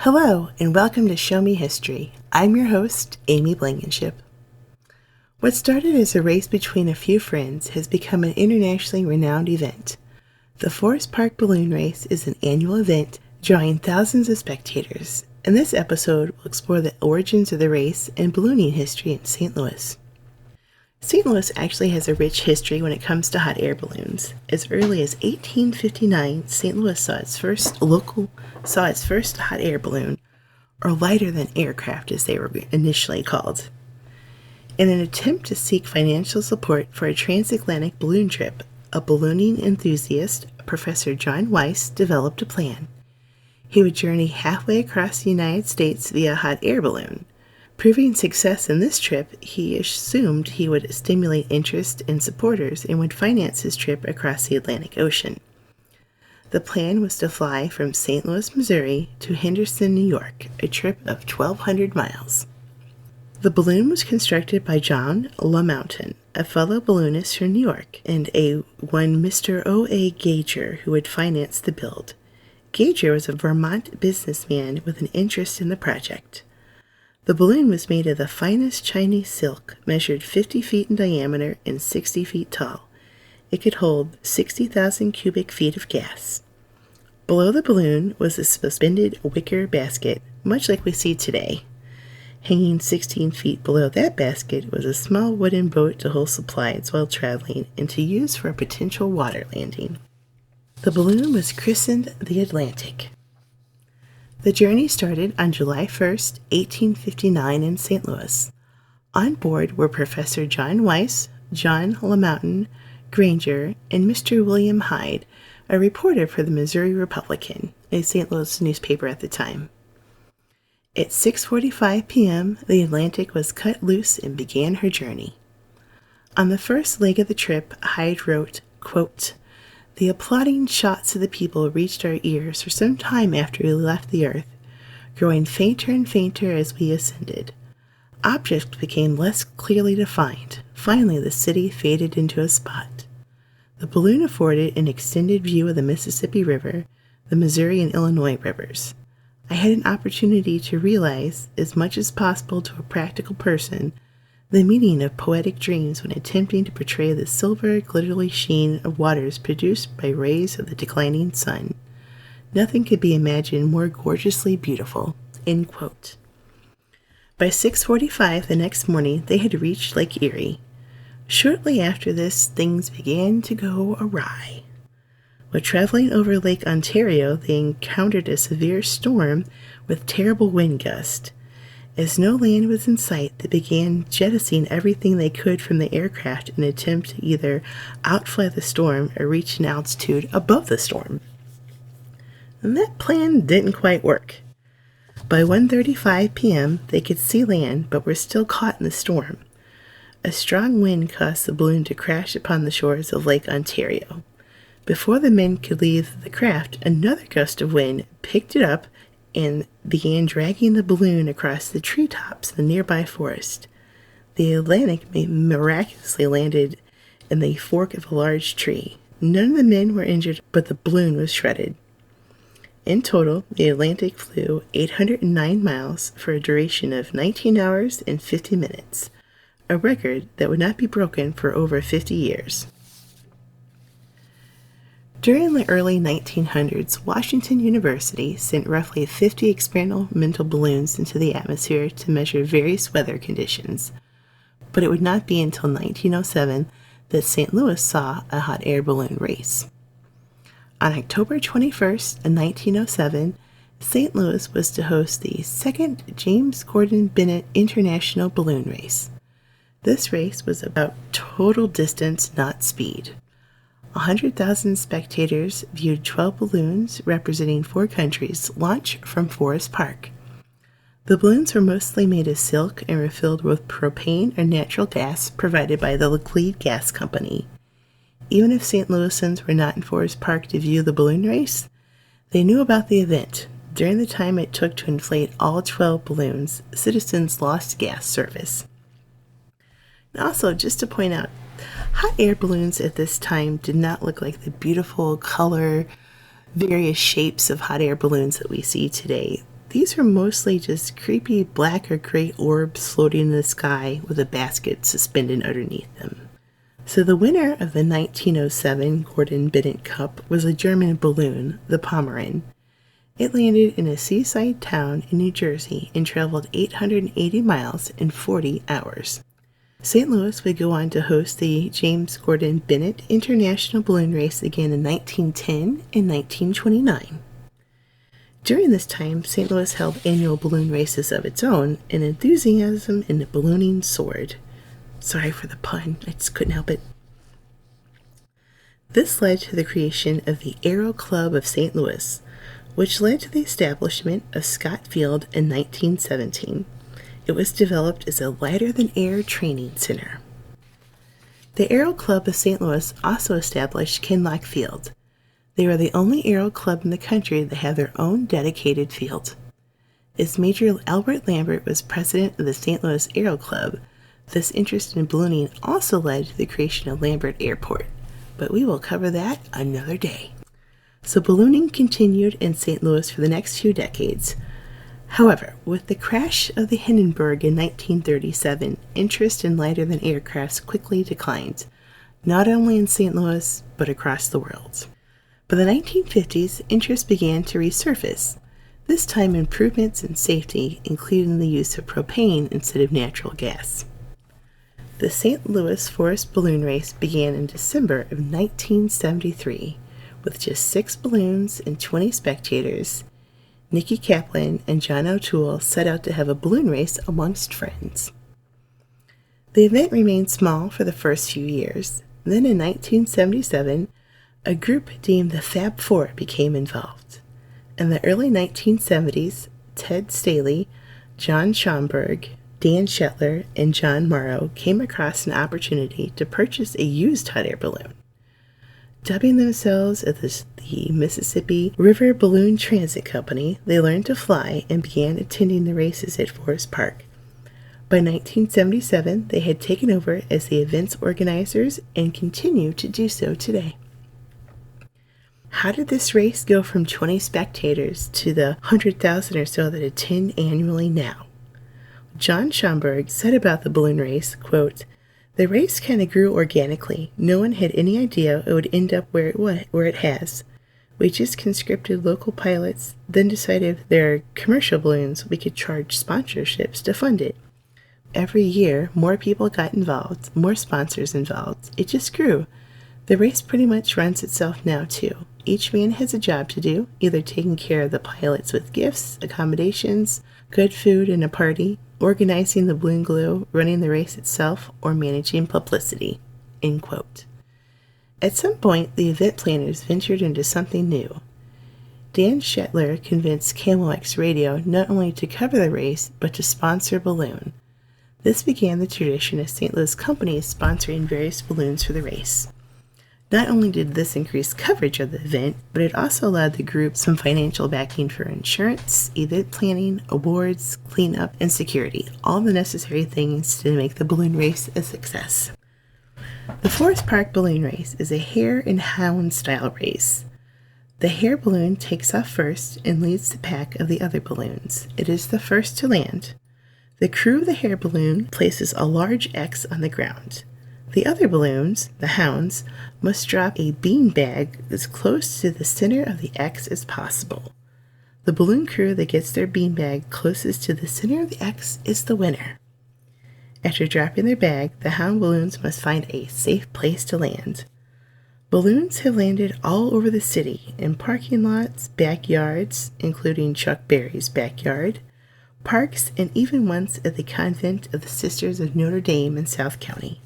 Hello, and welcome to Show Me History. I'm your host, Amy Blankenship. What started as a race between a few friends has become an internationally renowned event. The Forest Park Balloon Race is an annual event drawing thousands of spectators. In this episode, we'll explore the origins of the race and ballooning history in St. Louis. St. Louis actually has a rich history when it comes to hot air balloons. As early as 1859, St. Louis saw its first hot air balloon, or lighter than aircraft as they were initially called. In an attempt to seek financial support for a transatlantic balloon trip, a ballooning enthusiast, Professor John Weiss, developed a plan. He would journey halfway across the United States via a hot air balloon. Proving success in this trip, he assumed he would stimulate interest in supporters and would finance his trip across the Atlantic Ocean. The plan was to fly from St. Louis, Missouri to Henderson, New York, a trip of 1,200 miles. The balloon was constructed by John LaMountain, a fellow balloonist from New York, and one Mr. O.A. Gager, who would finance the build. Gager was a Vermont businessman with an interest in the project. The balloon was made of the finest Chinese silk, measured 50 feet in diameter and 60 feet tall. It could hold 60,000 cubic feet of gas. Below the balloon was a suspended wicker basket, much like we see today. Hanging 16 feet below that basket was a small wooden boat to hold supplies while traveling and to use for a potential water landing. The balloon was christened the Atlantic. The journey started on July 1st, 1859 in St. Louis. On board were Professor John Weiss, John LaMountain, Granger, and Mr. William Hyde, a reporter for the Missouri Republican, a St. Louis newspaper at the time. At 6:45 p.m., the Atlantic was cut loose and began her journey. On the first leg of the trip, Hyde wrote, quote, "The applauding shots of the people reached our ears for some time after we left the earth, growing fainter and fainter as we ascended. Objects became less clearly defined. Finally, the city faded into a spot. The balloon afforded an extended view of the Mississippi River, the Missouri and Illinois rivers. I had an opportunity to realize, as much as possible to a practical person, the meaning of poetic dreams when attempting to portray the silver, glittery sheen of waters produced by rays of the declining sun. Nothing could be imagined more gorgeously beautiful." End quote. By 6:45 the next morning, they had reached Lake Erie. Shortly after this, things began to go awry. While traveling over Lake Ontario, they encountered a severe storm with terrible wind gusts. As no land was in sight, they began jettisoning everything they could from the aircraft in an attempt to either outfly the storm or reach an altitude above the storm. And that plan didn't quite work. By 1:35 p.m., they could see land but were still caught in the storm. A strong wind caused the balloon to crash upon the shores of Lake Ontario. Before the men could leave the craft, another gust of wind picked it up and began dragging the balloon across the treetops of the nearby forest. The Atlantic miraculously landed in the fork of a large tree. None of the men were injured, but the balloon was shredded. In total, the Atlantic flew 809 miles for a duration of 19 hours and 50 minutes, a record that would not be broken for over 50 years. During the early 1900s, Washington University sent roughly 50 experimental balloons into the atmosphere to measure various weather conditions. But it would not be until 1907 that St. Louis saw a hot air balloon race. On October 21st, 1907, St. Louis was to host the second James Gordon Bennett International Balloon Race. This race was about total distance, not speed. 100,000 spectators viewed 12 balloons representing 4 countries launch from Forest Park. The balloons were mostly made of silk and were filled with propane or natural gas provided by the Laclede Gas Company. Even if St. Louisans were not in Forest Park to view the balloon race, they knew about the event. During the time it took to inflate all 12 balloons, citizens lost gas service. And also, just to point out, hot air balloons at this time did not look like the beautiful color, various shapes of hot air balloons that we see today. these were mostly just creepy black or gray orbs floating in the sky with a basket suspended underneath them. So the winner of the 1907 Gordon Bennett Cup was a German balloon, the Pomeran. It landed in a seaside town in New Jersey and traveled 880 miles in 40 hours. St. Louis would go on to host the James Gordon Bennett International Balloon Race again in 1910 and 1929. During this time, St. Louis held annual balloon races of its own, and enthusiasm in the ballooning soared. Sorry for the pun, I just couldn't help it. This led to the creation of the Aero Club of St. Louis, which led to the establishment of Scott Field in 1917. It was developed as a lighter-than-air training center. The Aero Club of St. Louis also established Kinloch Field. They were the only aero club in the country that had their own dedicated field. As Major Albert Lambert was president of the St. Louis Aero Club, this interest in ballooning also led to the creation of Lambert Airport, but we will cover that another day. So ballooning continued in St. Louis for the next few decades. However, with the crash of the Hindenburg in 1937, interest in lighter-than-air crafts quickly declined, not only in St. Louis, but across the world. By the 1950s, interest began to resurface, this time improvements in safety, including the use of propane instead of natural gas. The St. Louis Forest Balloon Race began in December of 1973, with just 6 balloons and 20 spectators. Nicky Kaplan and John O'Toole set out to have a balloon race amongst friends. The event remained small for the first few years. Then in 1977, a group deemed the Fab Four became involved. In the early 1970s, Ted Staley, John Schomburg, Dan Shetler, and John Morrow came across an opportunity to purchase a used hot air balloon. Dubbing themselves as the Mississippi River Balloon Transit Company, they learned to fly and began attending the races at Forest Park. By 1977, they had taken over as the event's organizers and continue to do so today. How did this race go from 20 spectators to the 100,000 or so that attend annually now? John Schomburg said about the balloon race, quote, "The race kind of grew organically. No one had any idea it would end up where it has. We just conscripted local pilots, then decided if there are commercial balloons, we could charge sponsorships to fund it. Every year, more people got involved, more sponsors involved. It just grew. The race pretty much runs itself now, too. Each man has a job to do, either taking care of the pilots with gifts, accommodations, good food, and a party, organizing the balloon glue, running the race itself, or managing publicity." End quote. At some point, the event planners ventured into something new. Dan Shetler convinced KMOX Radio not only to cover the race, but to sponsor a balloon. This began the tradition of St. Louis companies sponsoring various balloons for the race. Not only did this increase coverage of the event, but it also allowed the group some financial backing for insurance, event planning, awards, cleanup, and security, all the necessary things to make the balloon race a success. The Forest Park Balloon Race is a hare and hound style race. The hare balloon takes off first and leads the pack of the other balloons. It is the first to land. The crew of the hare balloon places a large X on the ground. The other balloons, the hounds, must drop a bean bag as close to the center of the X as possible. The balloon crew that gets their bean bag closest to the center of the X is the winner. After dropping their bag, the hound balloons must find a safe place to land. Balloons have landed all over the city, in parking lots, backyards, including Chuck Berry's backyard, parks, and even once at the convent of the Sisters of Notre Dame in South County.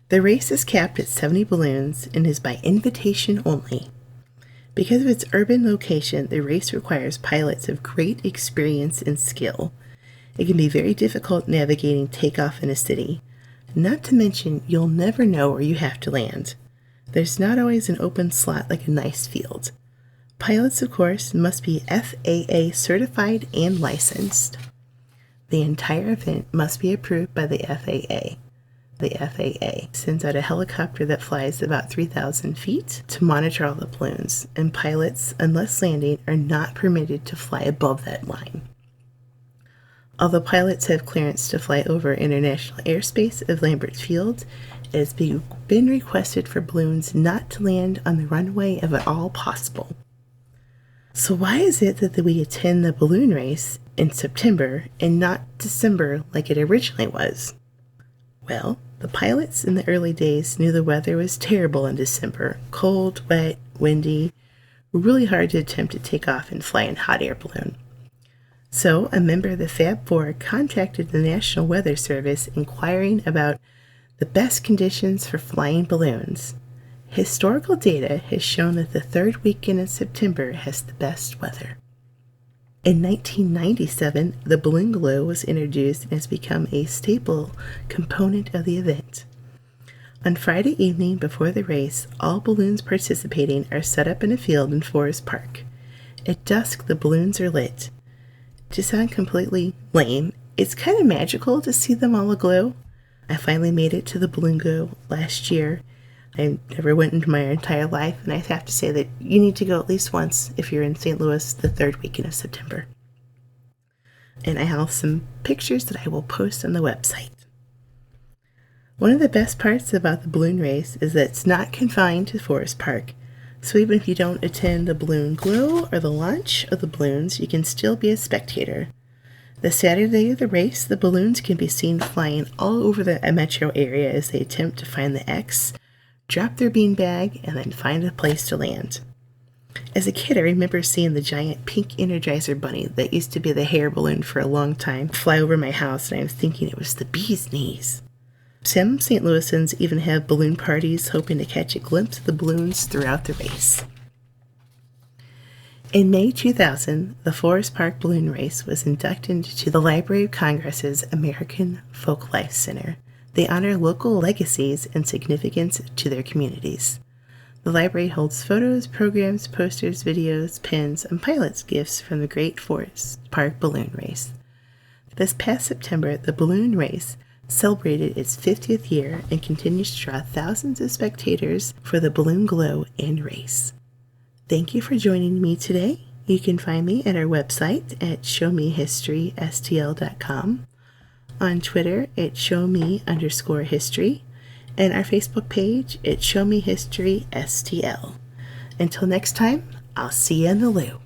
The race is capped at 70 balloons and is by invitation only. Because of its urban location, the race requires pilots of great experience and skill. It can be very difficult navigating takeoff in a city. Not to mention, you'll never know where you have to land. There's not always an open slot like a nice field. Pilots, of course, must be FAA certified and licensed. The entire event must be approved by the FAA. The FAA sends out a helicopter that flies about 3,000 feet to monitor all the balloons, and pilots, unless landing, are not permitted to fly above that line. Although pilots have clearance to fly over international airspace of Lambert Field, it has been requested for balloons not to land on the runway if at all possible. So why is it that we attend the balloon race in September and not December like it originally was? Well, the pilots in the early days knew the weather was terrible in December, cold, wet, windy, really hard to attempt to take off and fly in hot air balloon. So a member of the Fab Four contacted the National Weather Service inquiring about the best conditions for flying balloons. Historical data has shown that the third weekend in September has the best weather. In 1997, the balloon glow was introduced and has become a staple component of the event. On Friday evening before the race, all balloons participating are set up in a field in Forest Park. At dusk, the balloons are lit. To sound completely lame, it's kind of magical to see them all aglow. I finally made it to the balloon glow last year. I never went in my entire life, and I have to say that you need to go at least once if you're in St. Louis the third weekend of September. And I have some pictures that I will post on the website. One of the best parts about the balloon race is that it's not confined to Forest Park. So even if you don't attend the balloon glow or the launch of the balloons, you can still be a spectator. The Saturday of the race, the balloons can be seen flying all over the metro area as they attempt to find the X, drop their beanbag, and then find a place to land. As a kid, I remember seeing the giant pink Energizer bunny that used to be the hair balloon for a long time fly over my house, and I was thinking it was the bee's knees. Some St. Louisans even have balloon parties hoping to catch a glimpse of the balloons throughout the race. In May 2000, the Forest Park Balloon Race was inducted into the Library of Congress's American Folklife Center. They honor local legacies and significance to their communities. The library holds photos, programs, posters, videos, pins, and pilots' gifts from the Great Forest Park Balloon Race. This past September, the balloon race celebrated its 50th year and continues to draw thousands of spectators for the balloon glow and race. Thank you for joining me today. You can find me at our website at showmehistorystl.com, on Twitter at showme_history, and our Facebook page at showmehistorystl. Until next time, I'll see you in the loop.